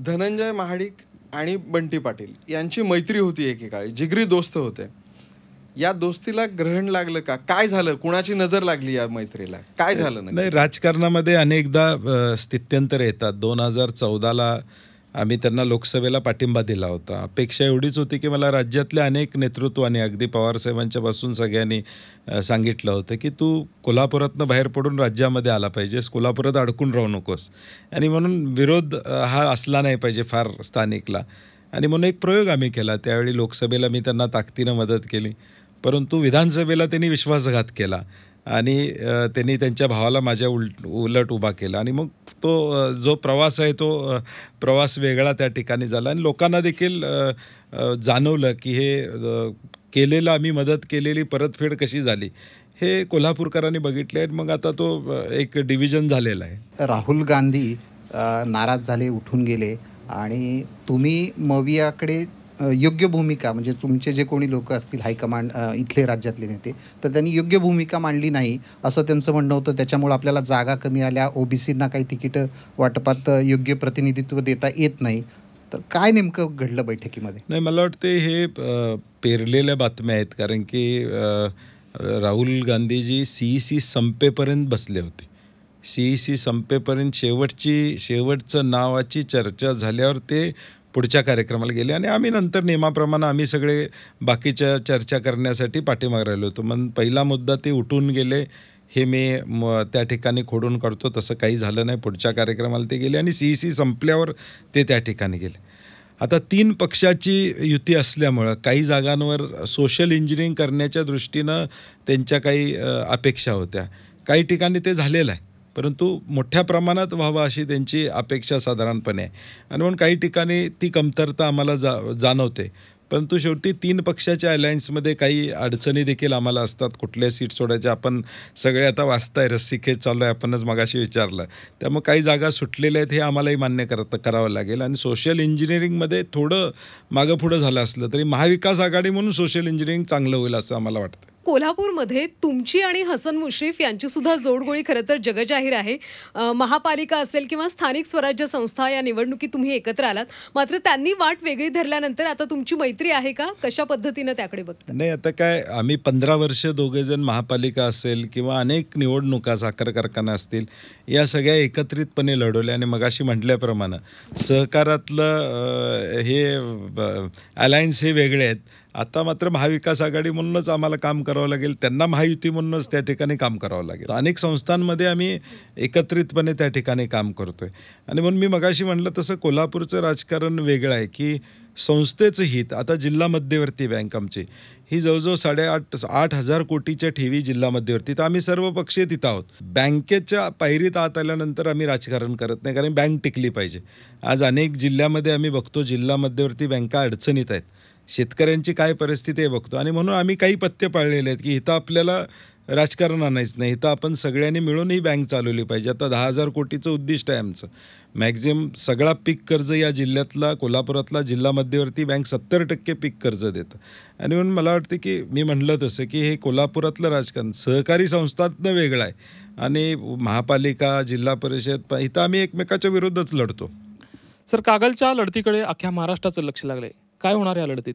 धनंजय महाडिक आणि बंटी पाटील यांची मैत्री होती एकेकाळी, जिगरी दोस्त होते. या दोस्तीला ग्रहण लागलं का? काय झालं? कुणाची नजर लागली या मैत्रीला? काय झालं नक्की? नाही, राजकारणामध्ये अनेकदा स्थित्यंतर येतात. 2014ला आम्ही त्यांना लोकसभेला पाठिंबा दिला होता. अपेक्षा एवढीच होती की मला राज्यातल्या अनेक नेतृत्वाने, अगदी पवारसाहेबांच्या पासून सगळ्यांनी सांगितलं होतं की तू कोल्हापुरातनं बाहेर पडून राज्यामध्ये आला पाहिजेस, कोल्हापुरात अडकून राहू नकोस. आणि म्हणून विरोध हा असला नाही पाहिजे फार स्थानिकला. आणि म्हणून एक प्रयोग आम्ही केला. त्यावेळी लोकसभेला मी त्यांना ताकदीनं मदत केली, परंतु विधानसभेला त्यांनी विश्वासघात केला आणि त्यांनी त्यांच्या भावाला माझ्या उलट उभा केला. आणि मग तो जो प्रवास आहे तो प्रवास वेगळा त्या ठिकाणी झाला. आणि लोकांना देखील जाणवलं की हे केलेलं, आम्ही मदत केलेली परतफेड कशी झाली हे कोल्हापूरकरांनी बघितले. मग आता तो एक डिव्हिजन झालेला आहे. राहुल गांधी नाराज झाले, उठून गेले आणि तुम्ही मवियाकडे योग्य भूमिका, म्हणजे तुमचे जे कोणी लोक असतील हायकमांड, इथले राज्यातले नेते, तर त्यांनी योग्य भूमिका मांडली नाही असं त्यांचं म्हणणं होतं. त्याच्यामुळे आपल्याला जागा कमी आल्या, ओबीसींना काही तिकीटं वाटपात योग्य प्रतिनिधित्व देता येत नाही. तर काय नेमकं घडलं बैठकीमध्ये? नाही, मला वाटते हे पेरलेल्या बातम्या आहेत. कारण की राहुल गांधीजी CEC संपेपर्यंत बसले होते. CEC संपेपर्यंत शेवटचं नावाची चर्चा झाल्यावर ते पुढच्या कार्यक्रमाला गेले. आणि आम्ही नंतर नियमाप्रमाणे आम्ही सगळे बाकीच्या चर्चा करण्यासाठी पाठीमागे राहिलो होतो. मग पहिला मुद्दा ते उठून गेले हे मी त्या ठिकाणी खोडून काढतो. तसं काही झालं नाही. पुढच्या कार्यक्रमाला ते गेले आणि CEC संपल्यावर ते त्या ठिकाणी गेले. आता 3 पक्षाची युती असल्यामुळं काही जागांवर सोशल इंजिनिअरिंग करण्याच्या दृष्टीनं त्यांच्या काही अपेक्षा होत्या. काही ठिकाणी ते झालेलं आहे, परंतु मोठ्या प्रमाणात व्हावं अशी त्यांची अपेक्षा साधारणपणे आहे. आणि म्हणून काही ठिकाणी ती कमतरता आम्हाला जाणवते. परंतु शेवटी 3 पक्षाच्या अलायन्समध्ये काही अडचणी देखील आम्हाला असतात. कुठल्या सीट सोडायच्या आपण सगळे आता वाचताय, रस्सीखेच चालू आहे, आपणच मगाशी विचारलं. त्यामुळे काही जागा सुटलेल्या आहेत हे आम्हालाही मान्य करावं लागेल. आणि सोशल इंजिनिअरिंगमध्ये थोडं मागं पुढं झालं असलं तरी महाविकास आघाडी म्हणून सोशल इंजिनिअरिंग चांगलं होईल असं आम्हाला वाटतं. कोल्हापूरमध्ये तुमची आणि हसन मुश्रीफ यांची सुद्धा जोडगोळी खरं तर जगजाहीर आहे. महापालिका असेल किंवा स्थानिक स्वराज्य संस्था, या निवडणुकीत तुम्ही एकत्र आलात. मात्र त्यांनी वाट वेगळी धरल्यानंतर आता तुमची मैत्री आहे का? कशा पद्धतीनं त्याकडे बघता? नाही, आता काय, आम्ही 15 वर्ष दोघेजण महापालिका असेल किंवा अनेक निवडणुका, साखर कारखाना असतील, या सगळ्या एकत्रितपणे लढवल्या. आणि मगाशी म्हटल्याप्रमाणे सहकारातलं हे अलायन्स हे वेगळे आहेत. आता मात्र महाविकास आघाडी म्हणूनच आम्हाला काम करावं लागेल, त्यांना महायुती म्हणूनच त्या ठिकाणी काम करावं लागेल. अनेक संस्थांमध्ये आम्ही एकत्रितपणे त्या ठिकाणी काम करतो आहे. आणि म्हणून मी मगाशी म्हटलं तसं कोल्हापूरचं राजकारण वेगळं आहे की संस्थेचं हित. आता जिल्हा मध्यवर्ती बँक आमची ही जवळजवळ 8,500 कोटीच्या ठेवी जिल्हा मध्यवर्ती, तर आम्ही सर्व पक्षीय तिथं आहोत. बँकेच्या पायरीत आत आल्यानंतर आम्ही राजकारण करत नाही, कारण बँक टिकली पाहिजे. आज अनेक जिल्ह्यामध्ये आम्ही बघतो जिल्हा मध्यवर्ती बँका अडचणीत आहेत. शेतकऱ्यांची काय परिस्थिती आहे बघतो. आणि म्हणून आम्ही काही पथ्य पाळलेले आहेत की इथं आपल्याला राजकारण आणायचं नाही, इथं आपण सगळ्यांनी मिळून ही बँक चालवली पाहिजे. आता 10,000 कोटीचं उद्दिष्ट आहे आमचं. मॅक्झिमम सगळा पीक कर्ज या जिल्ह्यातला, कोल्हापुरातला जिल्हा मध्यवर्ती बँक 70% पीक कर्ज देतं. आणि म्हणून मला वाटतं की मी म्हणलं तसं की हे कोल्हापुरातलं राजकारण सहकारी संस्थातनं वेगळं आहे. आणि महापालिका, जिल्हा परिषद, इथं आम्ही एकमेकाच्या विरोधात लढतो. सर, कागलच्या लढतीकडे अख्ख्या महाराष्ट्राचं लक्ष लागलंय. काय होणार या लढतीत?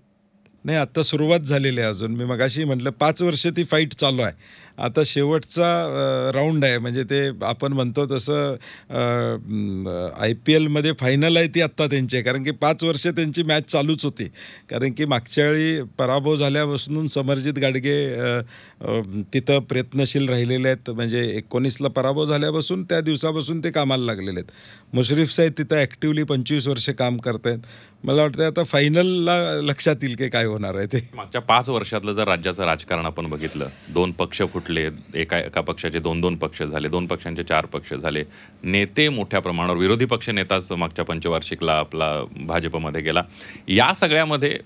नाही, आता सुरुवात झालेली आहे अजून. मी मगाशी म्हटलं 5 वर्ष ती फाईट चालू आहे. आता शेवटचा राऊंड आहे, म्हणजे ते आपण म्हणतो तसं IPLमध्ये फायनल आहे ती आत्ता त्यांची आहे. कारण की 5 वर्ष त्यांची मॅच चालूच होती. कारण की मागच्या वेळी पराभव झाल्यापासून समरजित गाडगे तिथं प्रयत्नशील राहिलेले आहेत. म्हणजे 19ला पराभव झाल्यापासून त्या दिवसापासून ते कामाला लागलेले आहेत. मुश्रीफ साहेब तिथं ॲक्टिव्हली 25 वर्ष काम करत आहेत. मला वाटतं आता फायनलला लक्षात येईल की काय होणार आहे ते. मागच्या 5 वर्षातलं जर राज्याचं राजकारण आपण बघितलं, 2 पक्ष फुटले, एका पक्षाचे 2 पक्ष झाले, 2 पक्षांचे 4 पक्ष झाले, नेते मोठ्या प्रमाणावर, विरोधी पक्ष नेताच मागच्या पंचवार्षिकला आपला भाजपमध्ये गेला. या सगळ्यामध्ये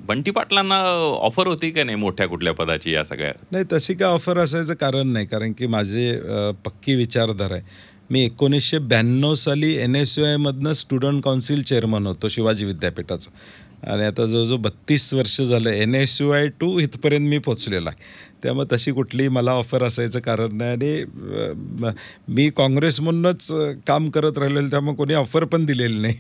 बंटी पाटलांना ऑफर होती का नाही मोठ्या कुठल्या पदाची? या सगळ्या नाही, तशी काय ऑफर असायचं कारण नाही. कारण की माझे पक्की विचारधारा आहे. मी 1992 साली NSUIमधनं स्टुडंट काउन्सिल चेअरमन होतो शिवाजी विद्यापीठाचं. आणि आता जवळजवळ 32 वर्ष झालं NSUI टू इथपर्यंत मी पोचलेला आहे. त्यामुळे तशी कुठलीही मला ऑफर असायचं कारण नाही. आणि मी काँग्रेस म्हणूनच काम करत राहिलेलं, त्यामुळे कोणी ऑफर पण दिलेली नाही.